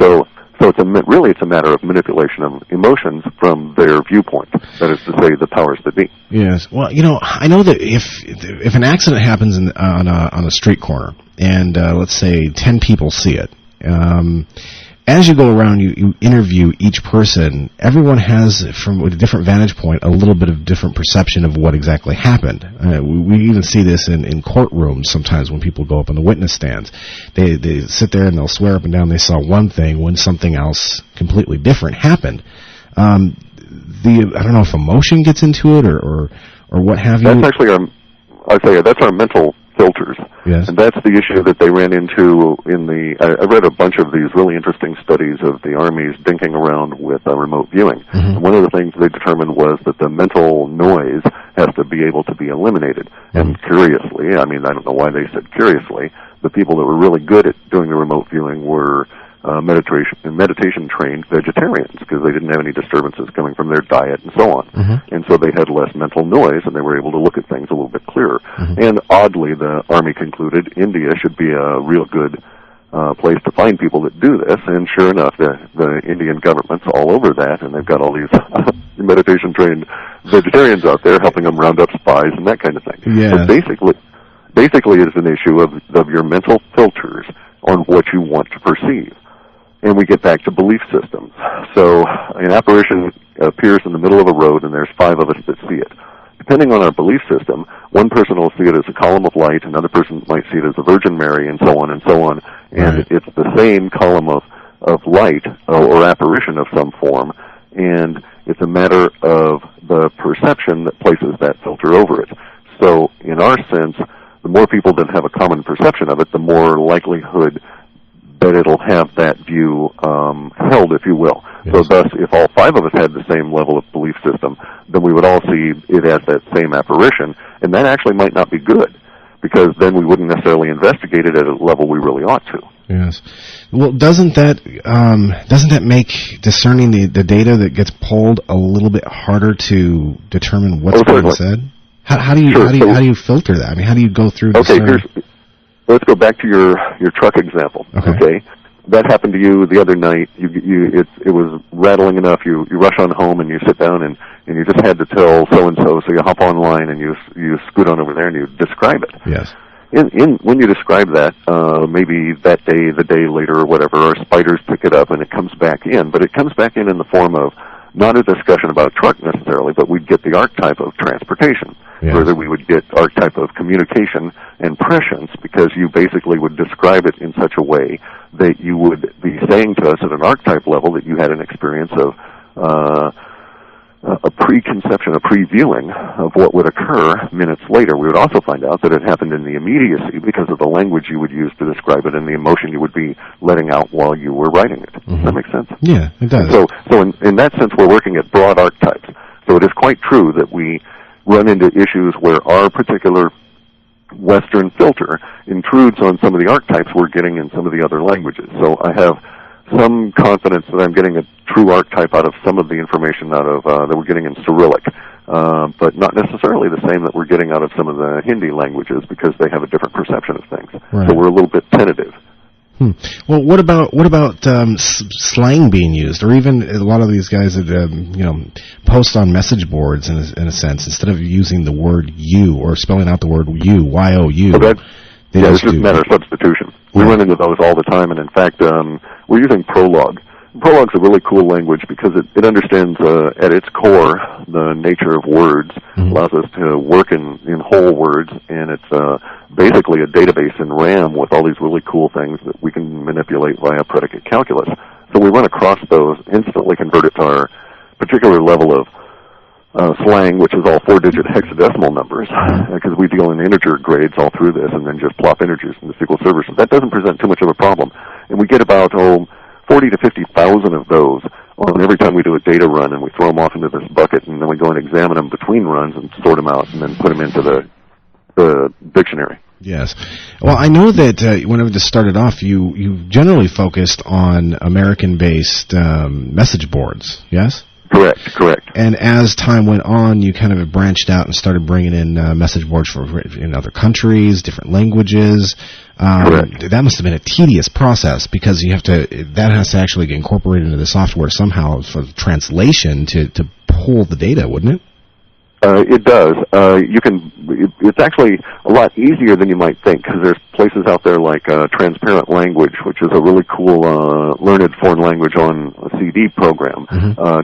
So it's a matter of manipulation of emotions from their viewpoint. That is to say, the powers that be. Yes. Well, I know that if an accident happens on a street corner, and let's say 10 people see it, as you go around, you interview each person. Everyone has, from a different vantage point, a little bit of different perception of what exactly happened. We even see this in courtrooms sometimes when people go up on the witness stands. They sit there and they'll swear up and down they saw one thing when something else completely different happened. I don't know if emotion gets into it or what have you. That's actually that's our mental filters. Yes. And that's the issue that they ran into I read a bunch of these really interesting studies of the armies dinking around with remote viewing. Mm-hmm. And one of the things they determined was that the mental noise has to be able to be eliminated. Mm-hmm. And curiously, I don't know why they said curiously, the people that were really good at doing the remote viewing were meditation-trained vegetarians, because they didn't have any disturbances coming from their diet and so on. Mm-hmm. And so they had less mental noise, and they were able to look at things a little bit clearer. Mm-hmm. And oddly, the Army concluded India should be a real good place to find people that do this, and sure enough, the Indian government's all over that, and they've got all these meditation-trained vegetarians out there helping them round up spies and that kind of thing. Yeah. But basically it's an issue of your mental filters on what you want to perceive. And we get back to belief systems. So an apparition appears in the middle of a road, and there's 5 of us that see it. Depending on our belief system, one person will see it as a column of light, another person might see it as the Virgin Mary, and so on and so on. And right. It's the same column of light or apparition of some form, and it's a matter of the perception that places that filter over it. So in our sense, the more people that have a common perception of it, the more likelihood that it'll have that view held, if you will. Yes. So thus, if all 5 of us had the same level of belief system, then we would all see it as that same apparition, and that actually might not be good, because then we wouldn't necessarily investigate it at a level we really ought to. Yes. Well, doesn't that make discerning the data that gets pulled a little bit harder to determine what's being said? How do you filter that? How do you go through? Let's go back to your truck example. Okay. That happened to you the other night. It was rattling enough. You rush on home and you sit down and you just had to tell so and so. So you hop online and you scoot on over there and you describe it. Yes. When you describe that, maybe that day, the day later, or whatever, our spiders pick it up and it comes back in. But it comes back in the form of not a discussion about truck necessarily, but we'd get the archetype of transportation. Yes. Further, we would get archetype of communication and prescience, because you basically would describe it in such a way that you would be saying to us at an archetype level that you had an experience of a preconception, a previewing of what would occur minutes later. We would also find out that it happened in the immediacy because of the language you would use to describe it and the emotion you would be letting out while you were writing it. Mm-hmm. Does that make sense? Yeah, it does. So in that sense, we're working at broad archetypes. So it is quite true that we run into issues where our particular Western filter intrudes on some of the archetypes we're getting in some of the other languages. So I have some confidence that I'm getting a true archetype out of some of the information out of that we're getting in Cyrillic, but not necessarily the same that we're getting out of some of the Hindi languages, because they have a different perception of things. Right. So we're a little bit tentative. Well, what about slang being used, or even a lot of these guys that post on message boards in a sense, instead of using the word "you" or spelling out the word "you" Y-O-U. So it's just a matter of substitution. We run into those all the time, and in fact, we're using Prolog. Prolog's a really cool language because it understands at its core the nature of words, mm-hmm. allows us to work in whole words, and it's basically a database in RAM with all these really cool things that we can manipulate via predicate calculus. So we run across those, instantly convert it to our particular level of slang, which is all 4-digit hexadecimal numbers, because we deal in integer grades all through this, and then just plop integers in the SQL Server. So that doesn't present too much of a problem. And we get about 40 to 50,000 of those on every time we do a data run, and we throw them off into this bucket, and then we go and examine them between runs and sort them out, and then put them into the dictionary. Yes. Well, I know that when it just started off, you generally focused on American-based message boards, yes? Correct. And as time went on, you kind of branched out and started bringing in message boards in other countries, different languages. Correct. That must have been a tedious process because that has to actually get incorporated into the software somehow for translation to pull the data, wouldn't it? It does. It's actually a lot easier than you might think because there's places out there like Transparent Language, which is a really cool learned foreign language on a CD program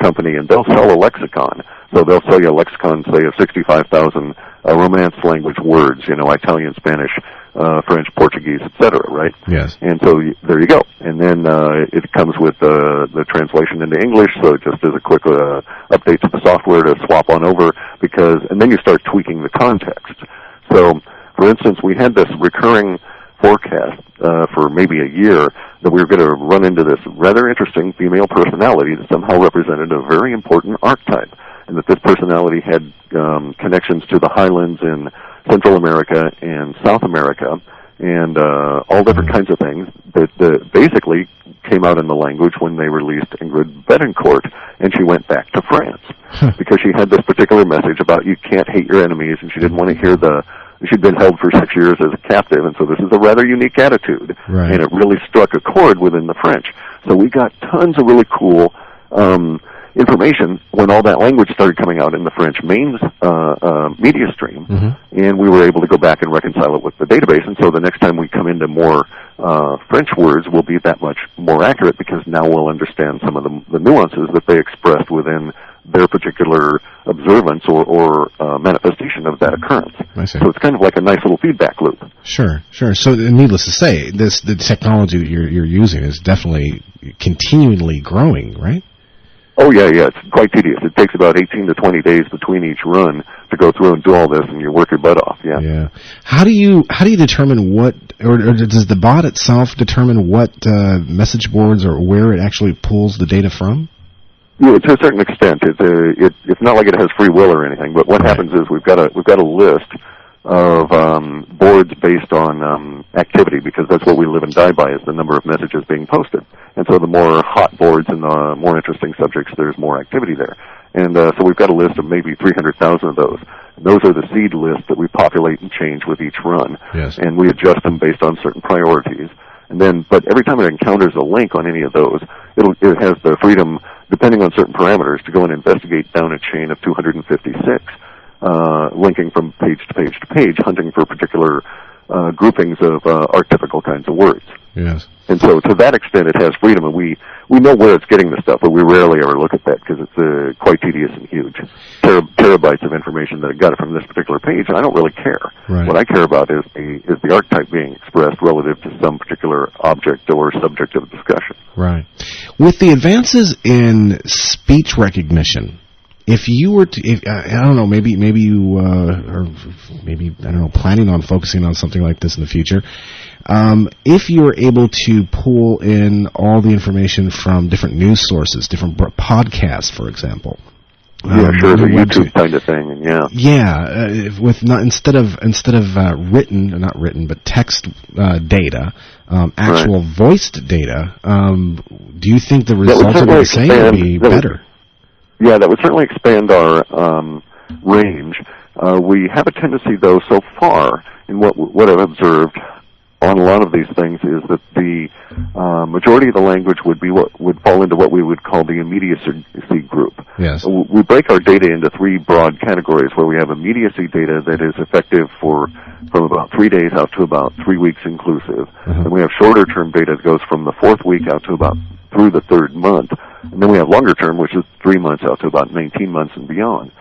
company, and they'll sell a lexicon. So they'll sell you a lexicon, say, of 65,000 Romance language words, Italian, Spanish, French, Portuguese, etc., right? Yes. And so there you go. And then it comes with the translation into English, so it just is a quick update to the software to swap on over, and then you start tweaking the context. So, for instance, we had this recurring forecast for maybe a year that we were going to run into this rather interesting female personality that somehow represented a very important archetype, and that this personality had connections to the highlands in Central America and South America, and all different kinds of things that basically came out in the language when they released Ingrid Betancourt, and she went back to France because she had this particular message about you can't hate your enemies, and she didn't want to hear she'd been held for 6 years as a captive, and so this is a rather unique attitude, right. And it really struck a chord within the French. So we got tons of really cool information when all that language started coming out in the French mains media stream, and we were able to go back and reconcile it with the database, and so the next time we come into more French words, we'll be that much more accurate because now we'll understand some of the nuances that they expressed within their particular observance or manifestation of that occurrence. I see. So it's kind of like a nice little feedback loop. Sure. So needless to say, the technology that you're using is definitely continually growing, right? Oh, yeah, it's quite tedious. It takes about 18 to 20 days between each run to go through and do all this, and you work your butt off, yeah. Yeah. How do you determine what, or does the bot itself determine what message boards or where it actually pulls the data from? Yeah, to a certain extent. It's not like it has free will or anything, but what happens is we've got a list of boards based on activity, because that's what we live and die by, is the number of messages being posted. And so the more hot boards and the more interesting subjects, there's more activity there. And so we've got a list of maybe 300,000 of those. And those are the seed lists that we populate and change with each run. Yes. And we adjust them based on certain priorities. But every time it encounters a link on any of those, it has the freedom, depending on certain parameters, to go and investigate down a chain of 256. Linking from page to page to page, hunting for particular groupings of archetypical kinds of words. Yes. And so to that extent it has freedom, and we know where it's getting the stuff, but we rarely ever look at that because it's quite tedious and huge. Terabytes of information that it got from this particular page, and I don't really care. Right. What I care about is the archetype being expressed relative to some particular object or subject of discussion. Right. With the advances in speech recognition, if you were to, I don't know, maybe you or maybe, I don't know, planning on focusing on something like this in the future, if you were able to pull in all the information from different news sources, different podcasts, for example. Yeah, sure, the YouTube kind of thing, and yeah. Yeah, with instead of not written, but text data, actual voiced data. Do you think the results would be the same or be better? Yeah, that would certainly expand our range. We have a tendency, though, so far, in what I've observed on a lot of these things, is that the majority of the language would fall into what we would call the immediacy group. Yes. We break our data into three broad categories, where we have immediacy data that is effective from about 3 days out to about 3 weeks inclusive. And we have shorter term data that goes from the 4th week out to about through the 3rd month. And then we have longer term, which is 3 months out to about 19 months and beyond.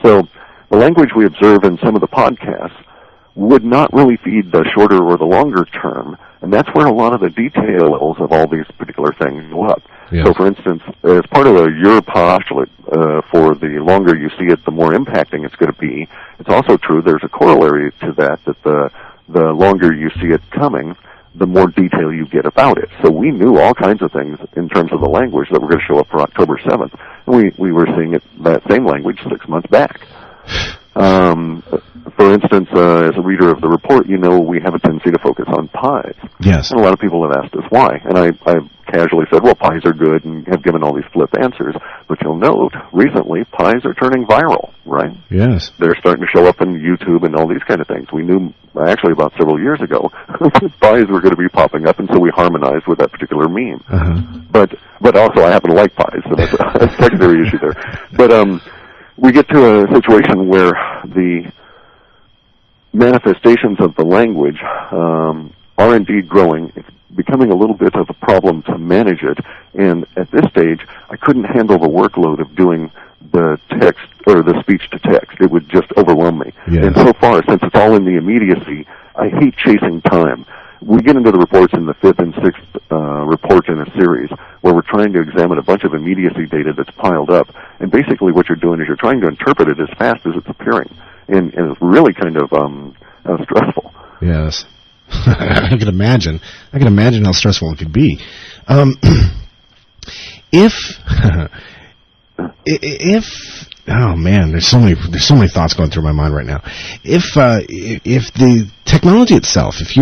So the language we observe in some of the podcasts would not really feed the shorter or the longer term, and that's where a lot of the detail levels of all these particular things go up. Yes. So, for instance, as part of your postulate, for the longer you see it, the more impacting it's going to be, it's also true there's a corollary to that the longer you see it coming, the more detail you get about it. So we knew all kinds of things in terms of the language that were going to show up for October 7th, and we were seeing that same language 6 months back. For instance, as a reader of the report, you know we have a tendency to focus on pies. Yes. And a lot of people have asked us why. And I've casually said, well, pies are good, and have given all these flip answers. But you'll note, recently, pies are turning viral, right? Yes. They're starting to show up on YouTube and all these kind of things. We knew, actually, about several years ago, pies were going to be popping up, and so we harmonized with that particular meme. But also, I happen to like pies, so that's a secondary issue there. But we get to a situation where the manifestations of the language are indeed growing. It's becoming a little bit of a problem to manage it, and at this stage, I couldn't handle the workload of doing the text or the speech to text. It would just overwhelm me. Yes. And so far, since it's all in the immediacy, I hate chasing time. We get into the reports in the 5th and 6th report in a series where we're trying to examine a bunch of immediacy data that's piled up, and basically what you're doing is you're trying to interpret it as fast as it's appearing, and it's really kind of stressful. Yes. I can imagine. I can imagine how stressful it could be. If oh man, there's so many thoughts going through my mind right now. If the technology itself, if you